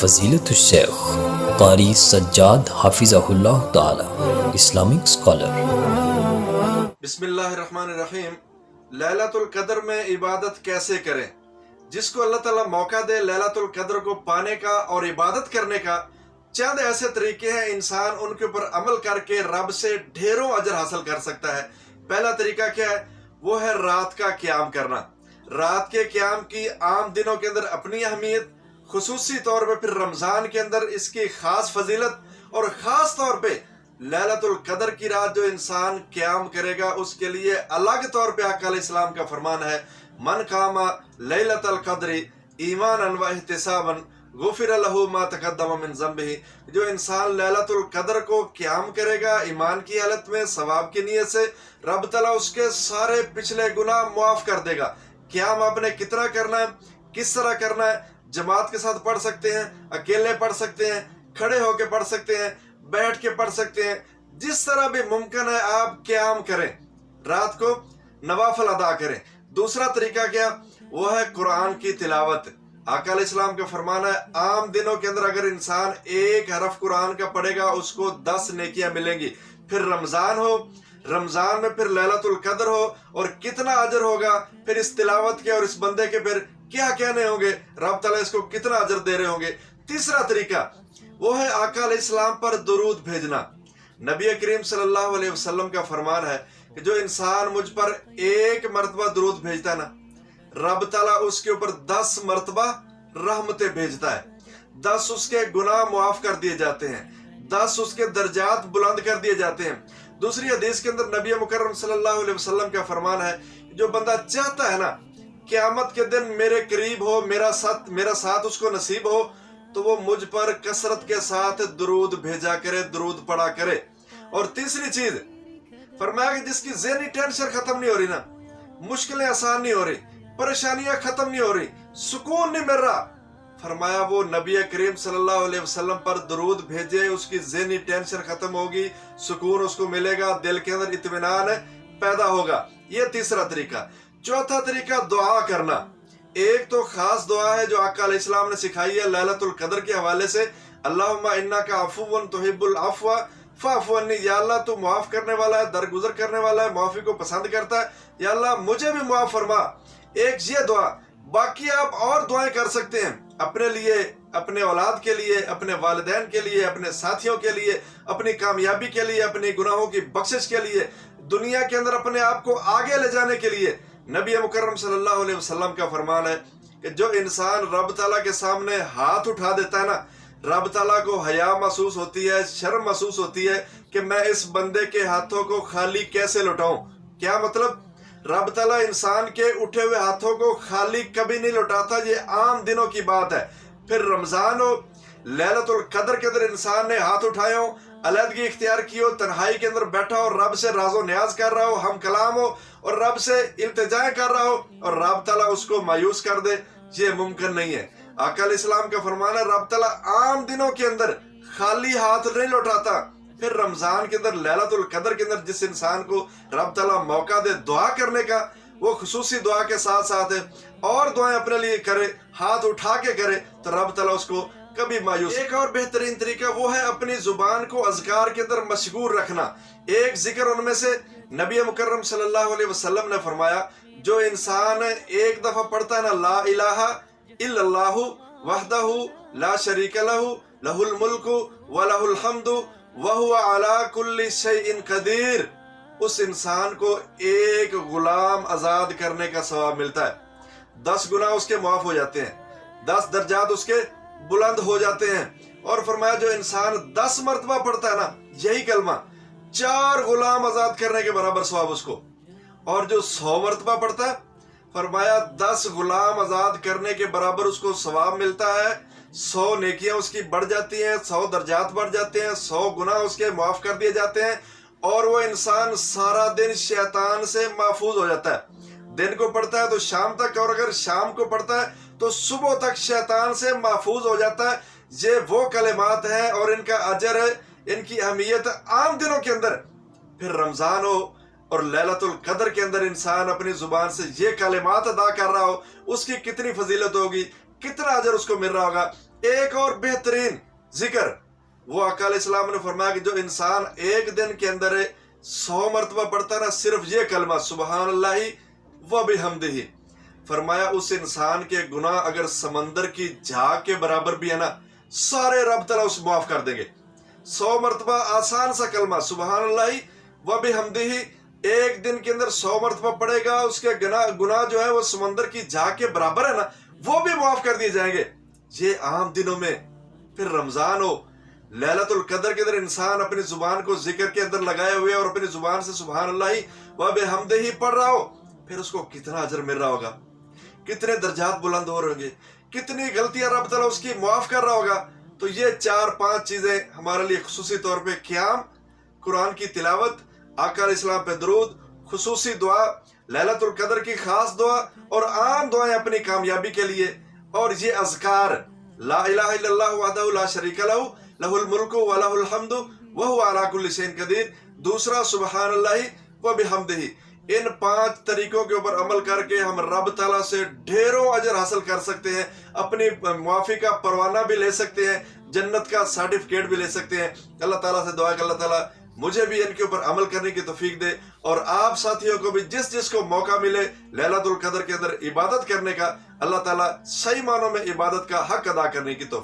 فضیلت الشیخ قاری سجاد حافظہ اللہ تعالی اسلامک اسکالر۔ بسم اللہ الرحمن الرحیم۔ لیلۃ القدر میں عبادت کیسے کریں؟ جس کو اللہ تعالیٰ موقع دے لیلۃ القدر کو پانے کا اور عبادت کرنے کا، چند ایسے طریقے ہیں انسان ان کے اوپر عمل کر کے رب سے ڈھیروں اجر حاصل کر سکتا ہے۔ پہلا طریقہ کیا ہے؟ وہ ہے رات کا قیام کرنا۔ رات کے قیام کی عام دنوں کے اندر اپنی اہمیت، خصوصی طور پہ پھر رمضان کے اندر اس کی خاص فضیلت، اور خاص طور پہ لیلۃ القدر کی رات جو انسان قیام کرے گا اس کے لیے الگ طور پہ آقا علیہ السلام کا فرمان ہے، من قام لیلۃ القدر ایمانا و احتسابا غفر لہ ما تقدم من ذنبہ۔ جو انسان لیلۃ القدر کو قیام کرے گا ایمان کی حالت میں، ثواب کی نیت سے، رب تعالیٰ اس کے سارے پچھلے گناہ معاف کر دے گا۔ قیام آپ نے کتنا کرنا ہے، کس طرح کرنا ہے؟ جماعت کے ساتھ پڑھ سکتے ہیں، اکیلے پڑھ سکتے ہیں، کھڑے ہو کے پڑھ سکتے ہیں، بیٹھ کے پڑھ سکتے ہیں، جس طرح بھی ممکن ہے آپ قیام کریں، رات کو نوافل ادا کریں۔ دوسرا طریقہ کیا؟ وہ ہے قرآن کی تلاوت۔ آقا علیہ السلام کا فرمان ہے، عام دنوں کے اندر اگر انسان ایک حرف قرآن کا پڑھے گا اس کو 10 نیکیاں ملیں گی۔ پھر رمضان ہو، رمضان میں پھر لیلۃ القدر ہو، اور کتنا اجر ہوگا پھر اس تلاوت کے، اور اس بندے کے پھر کیا کہنے ہوں گے، رب تعالیٰ اس کو کتنا اجر دے رہے ہوں گے۔ تیسرا طریقہ وہ ہے آقا علیہ السلام پر درود بھیجنا۔ نبی کریم صلی اللہ علیہ وسلم کا فرمان ہے کہ جو انسان مجھ پر ایک مرتبہ درود بھیجتا ہے نا، رب تعالیٰ اس کے اوپر 10 مرتبہ رحمتیں بھیجتا ہے، 10 اس کے گناہ معاف کر دیے جاتے ہیں، 10 اس کے درجات بلند کر دیے جاتے ہیں۔ دوسری حدیث کے اندر نبی مکرم صلی اللہ علیہ وسلم کا فرمان ہے، جو بندہ چاہتا ہے نا قیامت کے دن میرے قریب ہو، میرا ساتھ اس کو نصیب ہو، تو وہ مجھ پر کثرت کے ساتھ درود بھیجا کرے، درود پڑھا کرے۔ اور تیسری چیز فرمایا کہ جس کی ذہنی ٹینشن ختم نہیں ہو رہی نا، مشکلیں آسان نہیں ہو رہی، پریشانیاں ختم نہیں ہو رہی، سکون نہیں مل رہا، فرمایا وہ نبی کریم صلی اللہ علیہ وسلم پر درود بھیجے، اس کی ذہنی ٹینشن ختم ہوگی، سکون اس کو ملے گا، دل کے اندر اطمینان پیدا ہوگا۔ یہ تیسرا طریقہ۔ چوتھا طریقہ دعا کرنا۔ ایک تو خاص دعا ہے جو آقا علیہ السلام نے سکھائی ہے لیلۃ القدر کے حوالے سے، اللہم انک عفو تحب العفو فاعف عنی۔ یا اللہ تو معاف کرنے والا ہے، درگزر کرنے والا ہے، معافی کو پسند کرتا ہے، یا اللہ مجھے بھی معاف فرما۔ ایک یہ دعا۔ باقی آپ اور دعائیں کر سکتے ہیں، اپنے لیے، اپنے اولاد کے لیے، اپنے والدین کے لیے، اپنے ساتھیوں کے لیے، اپنی کامیابی کے لیے، اپنی گناہوں کی بخشش کے لیے، دنیا کے اندر اپنے آپ کو آگے لے جانے کے لیے۔ نبی مکرم صلی اللہ علیہ وسلم کا فرمان ہے کہ جو انسان رب تعالیٰ کے سامنے ہاتھ اٹھا دیتا ہے نا، رب تعالیٰ کو حیا محسوس ہوتی ہے، شرم محسوس ہوتی ہے کہ میں اس بندے کے ہاتھوں کو خالی کیسے لوٹاؤں۔ کیا مطلب؟ رب تعالیٰ انسان کے اٹھے ہوئے ہاتھوں کو خالی کبھی نہیں لوٹاتا، یہ عام دنوں کی بات ہے۔ پھر رمضان ہو، لیلۃ القدر کے اندر انسان نے ہاتھ اٹھائے ہوں، علیحدگی اختیار کی ہو، تنہائی کے اندر بیٹھا ہو، رب سے راز و نیاز کر رہا ہو، ہم کلام ہو، اور رب سے التجائیں کر رہا ہو، اور رب تعالیٰ اس کو مایوس کر دے، یہ ممکن نہیں ہے۔ آقا علیہ السلام کا فرمان ہے، رب تعالیٰ عام دنوں کے اندر خالی ہاتھ نہیں لوٹاتا۔ پھر رمضان کے اندر، لیلۃ القدر کے اندر جس انسان کو رب تعالیٰ موقع دے دعا کرنے کا، وہ خصوصی دعا کے ساتھ ساتھ اور دعائیں اپنے لیے کرے، ہاتھ اٹھا کے کرے، تو رب تعالیٰ اس کو کبھی مایوس۔ ایک اور بہترین طریقہ وہ ہے اپنی زبان کو اذکار کے اندر مشغول رکھنا۔ ایک ذکر ان میں سے نبی مکرم صلی اللہ علیہ وسلم نے فرمایا، جو انسان ایک دفعہ پڑھتا ہے نا، لا الہ الا اللہ وحدہ لا شریک لہ لہ الملک ولہ الحمد وہو علی کل شیء قدیر، اس انسان کو ایک غلام آزاد کرنے کا ثواب ملتا ہے، 10 گناہ اس کے معاف ہو جاتے ہیں، 10 درجات اس کے بلند ہو جاتے ہیں۔ اور فرمایا جو انسان 10 مرتبہ پڑھتا ہے نا یہی کلمہ، 4 غلام آزاد کرنے کے برابر ثواب اس کو۔ اور جو 100 مرتبہ پڑھتا ہے، فرمایا 10 غلام آزاد کرنے کے برابر اس کو ثواب ملتا ہے، 100 نیکیاں اس کی بڑھ جاتی ہیں، 100 درجات بڑھ جاتے ہیں، 100 گناہ اس کے معاف کر دیے جاتے ہیں، اور وہ انسان سارا دن شیطان سے محفوظ ہو جاتا ہے۔ دن کو پڑھتا ہے تو شام تک، اور اگر شام کو پڑھتا ہے تو صبح تک شیطان سے محفوظ ہو جاتا ہے۔ یہ وہ کلمات ہیں اور ان کا اجر ہے، ان کی اہمیت عام دنوں کے اندر۔ پھر رمضان ہو اور لیلۃ القدر کے اندر انسان اپنی زبان سے یہ کلمات ادا کر رہا ہو، اس کی کتنی فضیلت ہوگی، کتنا اجر اس کو مل رہا ہوگا۔ ایک اور بہترین ذکر وہ آقا علیہ السلام نے فرمایا کہ جو انسان ایک دن کے اندر 100 مرتبہ پڑھتا نا صرف یہ کلمہ سبحان اللہ و بحمدہ، فرمایا اس انسان کے گناہ اگر سمندر کی جھاگ کے برابر بھی ہے نا، سارے رب تعالیٰ اسے معاف کر دیں گے۔ 100 مرتبہ آسان سا کلمہ سبحان اللہ و بحمدہ ایک دن کے اندر 100 مرتبہ پڑے گا، اس کے گناہ جو ہے وہ سمندر کی جھاگ کے برابر ہے نا، وہ بھی معاف کر دیے جائیں گے۔ یہ عام دنوں میں، پھر رمضان ہو، لیلۃ القدر کے اندر انسان اپنی زبان کو ذکر کے اندر لگائے ہوئے اور اپنی زبان سے سبحان اللہ و بحمدہ پڑھ رہا ہو، پھر اس کو کتنا اجر مل رہا ہوگا، کتنے درجات بلند ہو رہے ہوں گے، کتنی غلطیاں رب تعالیٰ اس کی معاف کر رہا ہوگا۔ تو یہ 4-5 چیزیں ہمارے لیے خصوصی طور پہ قیام، قرآن کی تلاوت، آقا علیہ السلام پہ درود، خصوصی دعا، لیلۃ القدر کی خاص دعا اور عام دعائیں اپنی کامیابی کے لیے، اور یہ اذکار لا الہ الا اللہ وحدہ لا شریک لہ لہ الملک و لہ الحمد وہو علی کل شیء قدیر، دوسرا سبحان اللہ و بحمدہ۔ ان 5 طریقوں کے اوپر عمل کر کے ہم رب تعالیٰ سے ڈھیروں اجر حاصل کر سکتے ہیں، اپنی معافی کا پروانہ بھی لے سکتے ہیں، جنت کا سرٹیفکیٹ بھی لے سکتے ہیں۔ اللہ تعالیٰ سے دعا کہ اللہ تعالیٰ مجھے بھی ان کے اوپر عمل کرنے کی توفیق دے، اور آپ ساتھیوں کو بھی جس کو موقع ملے لیلۃ القدر کے اندر عبادت کرنے کا، اللہ تعالیٰ صحیح معنوں میں عبادت کا حق ادا کرنے کی توفیق